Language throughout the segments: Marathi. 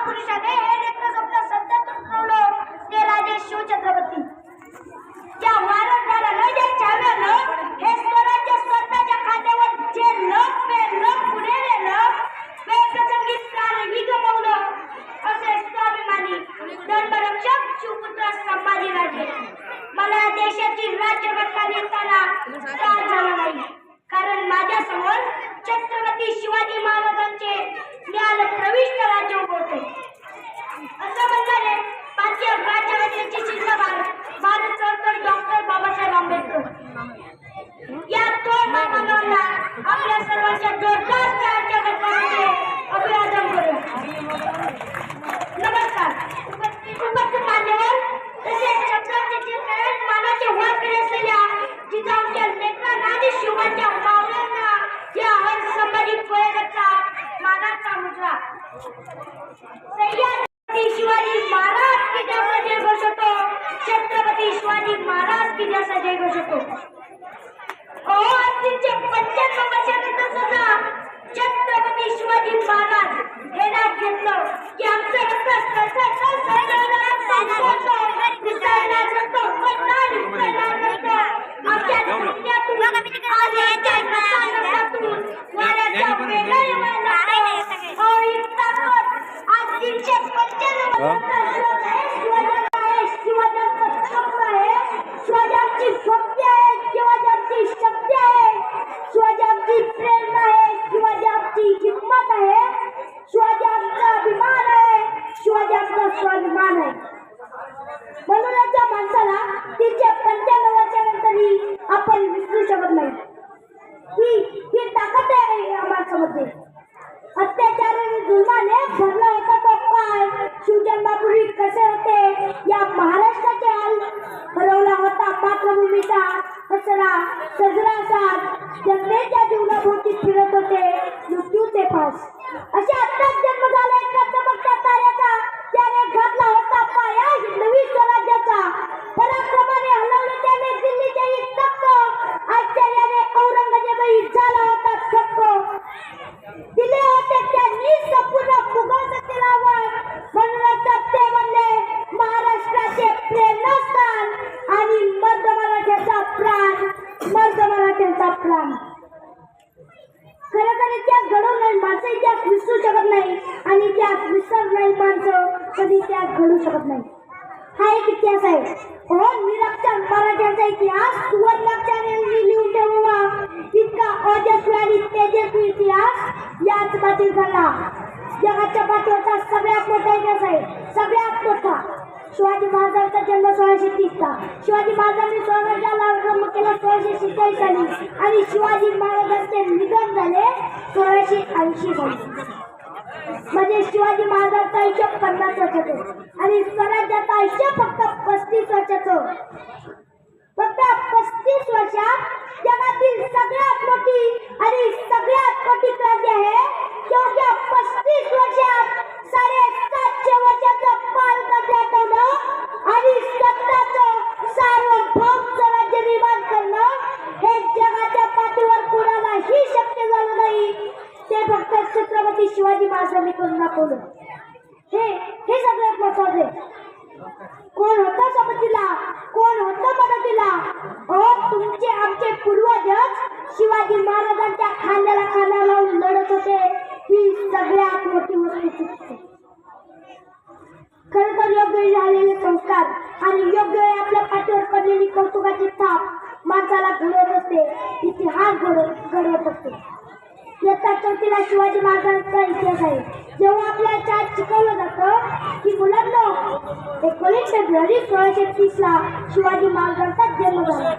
महापुरुषाने हे नेत्र स्वप्न सत्यातून ठेवलं ते राजे शिवछत्रपती. त्या वारंवारानं या छाव्यानं हे स्वराज्य स्वतःच्या खात्यावर जे लप पुढे नेलं वेप्रसंगी प्राणही गमावलं असे स्वाभिमानी धर्मरक्षक शिवपुत्र संभाजीराजे. मला या देशाची राज्यघटना लिहिताना त्रास झाला नाही, कारण माझ्या समोर छत्रपती शिवाजी महाराजांचे ज्ञान प्रविष्ट राज्य उभं होते. असं म्हणणारे भारतीय राज्यघटनेचे शिल्पकार भारत सरकार डॉक्टर बाबासाहेब आंबेडकर या दोन महामानवांना आपल्या सर्वांच्या जोरदार टाळ्यांच्या गजरामध्ये अभिवादन करूया. नमस्कार. उपस्थित मान्यवर तसेच छत्रपतीचे मानाचे वारकरी असलेल्या जिजाऊंच्या नेत्रांना शिवांच्या मावळ्यांना या हर संबंधित वयोगटाचा मानाचा मुद्रा. सह्याद्री शिवाजी महाराज की जैसा जय घोष होतो. छत्रपती शिवाजी महाराज की जैसा जय घोष होतो. आजचे 95 वर्षानंतर सुद्धा छत्रपती शिवाजी महाराज हे नाव घेतलं की आमचं स्वाभिमान आहे. म्हणून त्या माणसाला तिचे 95 वर्षानंतरही आपण विसरू शकत नाही. ही ताकद आहे या माणसामध्ये. अत्याचार आणि जुलमाने भरला होता तो काळ. शिवजन्मापूर्वी कसे होते या महाराष्ट्राचे हाल हरवला होता मातृभूमीचा हसरा सजरा साथ जनतेच्या जीवनाभोवती फिरत होते मृत्यूचे फास. अशा आत्ताच जन्म झाला एका चमकत्या ताऱ्याचा. त्याने घातला होता पाया नवी स्वराज्याचा. पराक्रमाने हलवले त्याने दिल्लीच्याही तख्त. आश्चर्याने औरंगजेबही झाला होता थक्क. दिले होते त्यांनी संपूर्ण मुघल सत्तेला वर. म्हणूनच ते म्हणले महाराष्ट्राचे प्रेरणास्थान आणि मर्द मराठ्याचा प्राण. मर्द मराठ्यांचा प्राण. खरं तर इतिहास घडवून माणसं इतिहास विसरू शकत नाही आणि इतिहास विसरणारी माणसं कधी इतिहास घडू शकत नाही. हा एक इतिहास आहे. निरक्षर मराठ्यांचा इतिहास सुवर्णाक्षराने लिहून ठेवावा. इतका ओजस्वी आणि तेजस्वी इतिहास याच पाठीत घडला. जगाच्या पाठीवरचा सगळ्यात मोठा इतिहास आहे. सगळ्यात मोठा. शिवाजी महाराजांचा जन्म 1630 चा. शिवाजी महाराजांनी स्वराज्याला आरंभ केला 1647 साली आणि शिवाजी महाराजांचे निधन झाले 1680 साली. म्हणजे शिवाजी महाराजांचं आयुष्य 50 वर्षाचं आणि स्वराज्याचं आयुष्य फक्त 35 वर्षाचं. फक्त 35 वर्षात जगातील सगळ्यात मोठी आणि सगळ्यात मोठी क्रांती आहे. क्योंकि 35 वर्षात 750 वर्षाचं पालक पेटवणं आणि स्वतःचं सार्वभौम स्वराज्य निर्माण करणं हे जगाच्या पाठीवर कुणालाही शक्य झालं नाही. ते फक्त छत्रपती शिवाजी महाराजांनी करून दाखवलं. हे सगळ्यात महत्वाचं आहे. कोण होतं सोबतीला, कोण होतं मदतीला? तुमचे आमचे पूर्वजच शिवाजी महाराजांच्या खांद्याला खांदा लावून लढत होते. ही सगळ्यात मोठी वस्तुस्थिती. खरं तर योग्य वेळी झालेले संस्कार आणि योग्य वेळी आपल्या पाठीवर पडलेली कौतुकाची थाप माणसाला घडवत असते. इतिहास घडवत असते. इयत्ता 4थीला शिवाजी महाराजांचा इतिहास आहे. जेव्हा आपल्या शाळेत शिकवलं जातं की मुलांनो 19 फेब्रुवारी 1630 ला शिवाजी महाराजांचा जन्म झाला.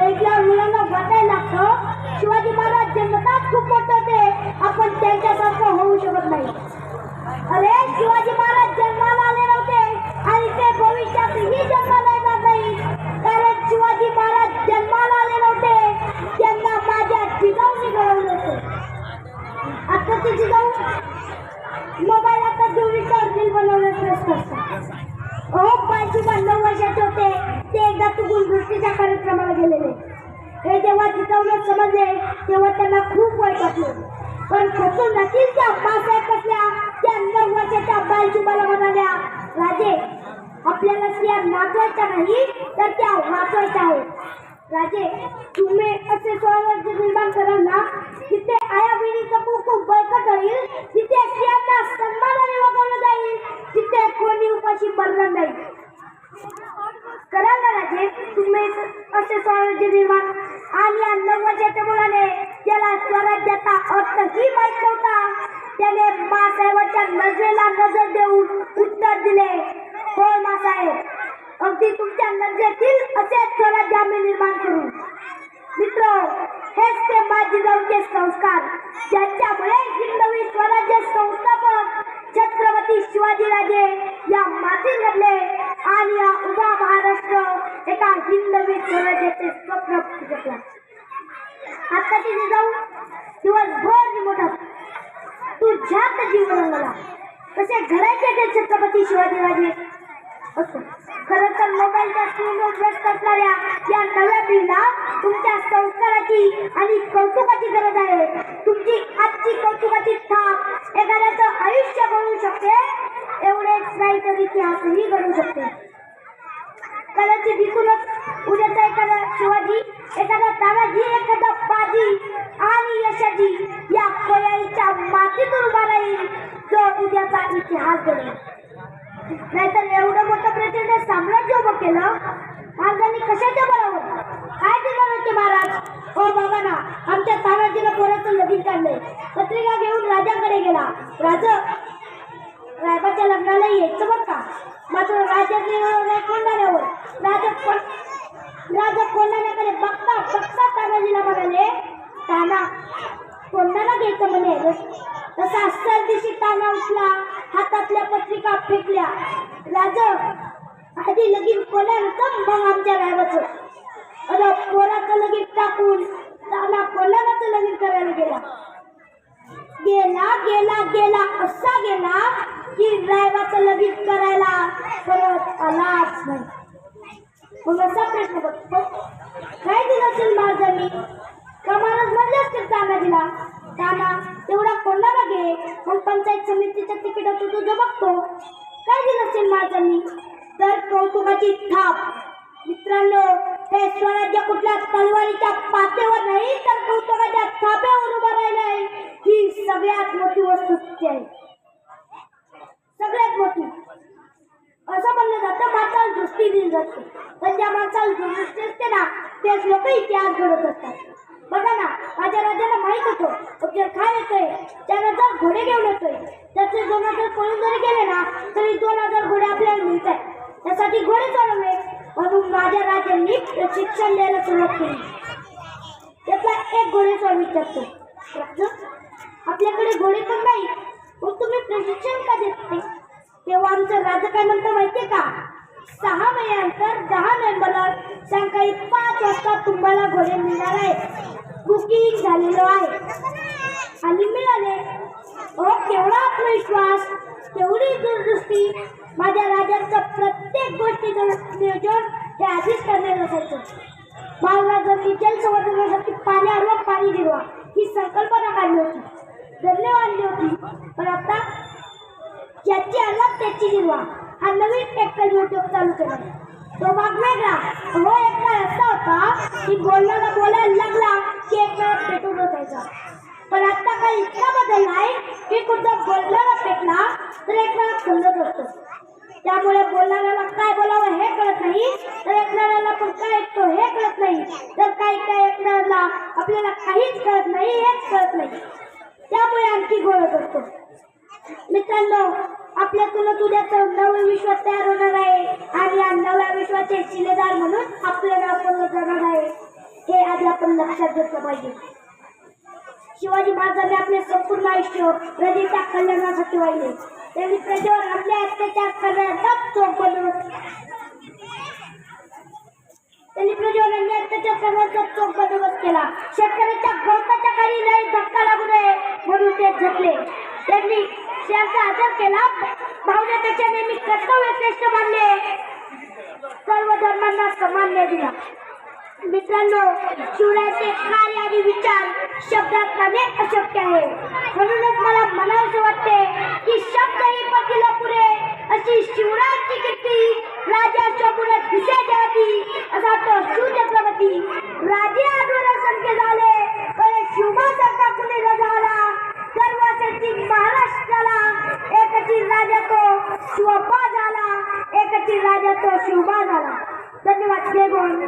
ऐकल्यावर मुलांना वाटायला लागतं शिवाजी महाराज जन्मतात खूप मोठे होते. आपण त्यांच्यासारखं होऊ शकत नाही. अरे शिवाजी महाराज जन्माला आले नव्हते आणि ते भविष्यातही जन्माला येणार नाही. कारण शिवाजी महाराज जन्माला आले नव्हते. त्यांना माझ्या जिजाऊंनी घडवलं होतं. आता ते जिजाऊ मोबाईल आता जोडीचा रील बनवण्याचा प्रयत्न असतात. 9 वर्षाचे होते ते एकदा चुकून गोष्टीच्या कार्यक्रमाला गेलेले. हे जेव्हा जिजाऊला समजले तेव्हा त्यांना खूप वाईट वाटलं. पण खचून जातील त्या बासाहेब कसल्या त्या 9 वर्षाच्या बालचुबाला म्हणाल्या, राजे आपल्याला स्त्रिया नाचवायच्या नाही तर त्या वाचवायच्या आहेत। राजे तुम्ही असे स्वराज्य निर्माण कराल ना, तिथे आया बहिणीचं खूप बळकट होईल, तिथे स्त्रियांना सन्मानाने वागवलं जाईल, तिथे कोणी उपाशी मरणार नाही। कराल ना राजे तुम्ही असे स्वराज्य निर्माण? आणि या 9 वर्षाच्या मुलाने त्याला स्वराज्याचा अर्थही माहीत नव्हता, त्याने मासाहेबांच्या नजरेला नजर देऊन उत्तर दिले, हो मासाहेब, अगदी तुमच्या नजरेतील असे स्वराज्य आम्ही निर्माण करू। मित्र, हेच ते माझी जिजाऊचे संस्कार, ज्यांच्यामुळे हिंदवी स्वराज्य संस्थापक छत्रपती शिवाजीराजे या मातीत घडले आणि या उभा महाराष्ट्र एका हिंदवी स्वराज्याचे स्वप्न जगला। आताची जिजाऊ दिवसभर रिमोटात तुझ्यात जीव रंगला, कसे घडायचे ते छत्रपती शिवाजीराजे असो। खरं तर मोबाईलच्या स्क्रीनवर व्यस्त असणाऱ्या या नव्या पिढीला तुमच्या संस्काराची आणि कौतुकाची गरज आहे। तुमची आजची कौतुकाची थाप एखाद्याचं आयुष्य घडवू शकते, एवढेच नाही तर इतिहासही घडवू शकते। कदाचित तिथूनच उद्याचा एखादा शिवाजी, एखादा तानाजी, एखादा बाजी आणि यशाजी या कोयाईच्या मातीतून उभा राहील, जो उद्याचा इतिहास घडेल। नाहीतर एवढं मोठं प्रचंड साम्राज्य उभं केलं महाराजांनी कशाच्या बरोबर? काय दिलं नव्हते महाराज? हो बाबा ना, आमच्या तानाजीनं पोराचं लगीन काढलंय, पत्रिका घेऊन राजाकडे गेला। राजा रायबाच्या लग्नाला यायचं बरं का, मात्र राजाने कोंडाण्यावर राजा कोंडाण्याकडे बघता बघता तानाजीला म्हणाले, ताना कोंडाणा घ्यायचं म्हणे। तसा सर्दिशी ताना उठला, हातातल्या पत्रिका फेकल्या। राजा आधी लगीन कोणाचं मग आमच्या रायबाचं। अरे पोराचं लगीन टाकून ताना कोणाचं लगीन करायला गेला। गेला गेला गेला असा गेला की रायबाचं लगीन करायला परत आलाच नाही। मग असा प्रश्न बघतो, काय दिलं असेल महाराजांनी? का महाराज म्हणले असतील तानाजीला, ताना तेवढा कोणाला घे, मग पंचायत समितीच्या तिकीटात तुझं बघतो। काय दिलं असेल महाराजांनी? तर कौतुकाची थाप। मित्रांनो, हे स्वराज्य कुठल्या तलवारीच्या पातेवर नाही तर कौतुकाच्या थाप्यावर उभं राहिलं आहे, ही सगळ्यात मोठी वस्तुस्थिती आहे, सगळ्यात मोठी। असं म्हणलं जातं माणसाला दृष्टी दिली जाते, पण ज्या माणसाला दृष्टी असते ना तेच लोक इतिहास घडत असतात। बघा ना, माझ्या राजाला माहित होतं काय येतोय, त्यानं जर घोडे घेऊन येतोय, त्याचे 2000 पळून जरी गेले ना तरी 2000 घोडे आपल्याला मिळतात, त्यासाठी घोडे चालवले। म्हणून माझ्या राजांनी प्रशिक्षण द्यायला सुरुवात केली। त्यातला एक घोडेस्वार विचारतो, आपल्याकडे घोडे पण नाही, मग तुम्ही प्रशिक्षण का देत नाही? तेव्हा आमचं राजा काय म्हणतं माहितीये का, 6 महिन्यानंतर 10 नोव्हेंबरला सायंकाळी 5 वाजता तुम्हाला घोडे मिळणार आहे, बुकिंग झालेलं आहे। आणि मिळाले। केवढा आत्मविश्वास, केवढी दूरदृष्टी। माझ्या राजांचं प्रत्येक गोष्टीचं नियोजन हे आधीच करण्यात असायचं। महाराजांनी जलसंवर्धनासाठी पाण्यावर पाणी जिरवा ही संकल्पना काढली होती, धरणे बांधली होती, पण आता ज्याची आणला त्याची जिरवा हा नवीन टेक्निकल उद्योग चालू केला। तो भाग वेगळा। हो एक काळ असा होता की बोलणारा बोलायला लागला की एक वेळा पेटून बसायचा, पण आता काही इतका बदलला आहे की कुठं बोलणारा पेटला तर एक वेळा खंडत असतो। त्यामुळे बोलणाऱ्याला काय बोलावं हे कळत नाही, तर ऐकणाऱ्याला पण काय ऐकतो हे कळत नाही, तर काय ऐकणाऱ्याला आपल्याला काहीच कळत नाही, हेच कळत नाही। त्यामुळे आणखी घोळत असतो। मित्रांनो, आपल्यातूनच उद्याचं नवं विश्व तयार होणार आहे आणि या नव्या विश्वाचे शिलेदार म्हणून आपलं नाव बनवलं जाणार आहे, हे आधी आपण लक्षात घेतलं पाहिजे। शिवाजी महाराजांनी आपले संपूर्ण आयुष्य प्रजेच्या कल्याणासाठी वाहिले। त्यांनी प्रजेवर हल्ले अत्याचार करण्याचा चोख बंदोबस्त केला। शेतकऱ्यांच्या गवताच्या काही नाही धक्का लागू नये म्हणून ते झटले। त्यांनी त्यांचा आदर केला, भावनेपेक्षा नेहमी कर्तव्य श्रेष्ठ मानले, सर्व धर्मांना समान न्याय दिला। मित्रांनो, शिवरायांचे कार्य आणि विचार शब्दात अनेक अशक्य आहे. म्हणूनच मला म्हणावंसे वाटते की शब्द ही पतीला पुरे अशी शिवरायांची कीर्ती राजा शोभून दिसे देवती असा तो शिवछत्रपती. राजे आडवर संख्य झाले पण शिवबासारखा कुणी न झाला. सर्वासाठी महाराष्ट्राला एकची राजा तो शिवबा झाला, एकची राजा तो शिवबा झाला. धन्यवाद. जय भवानी.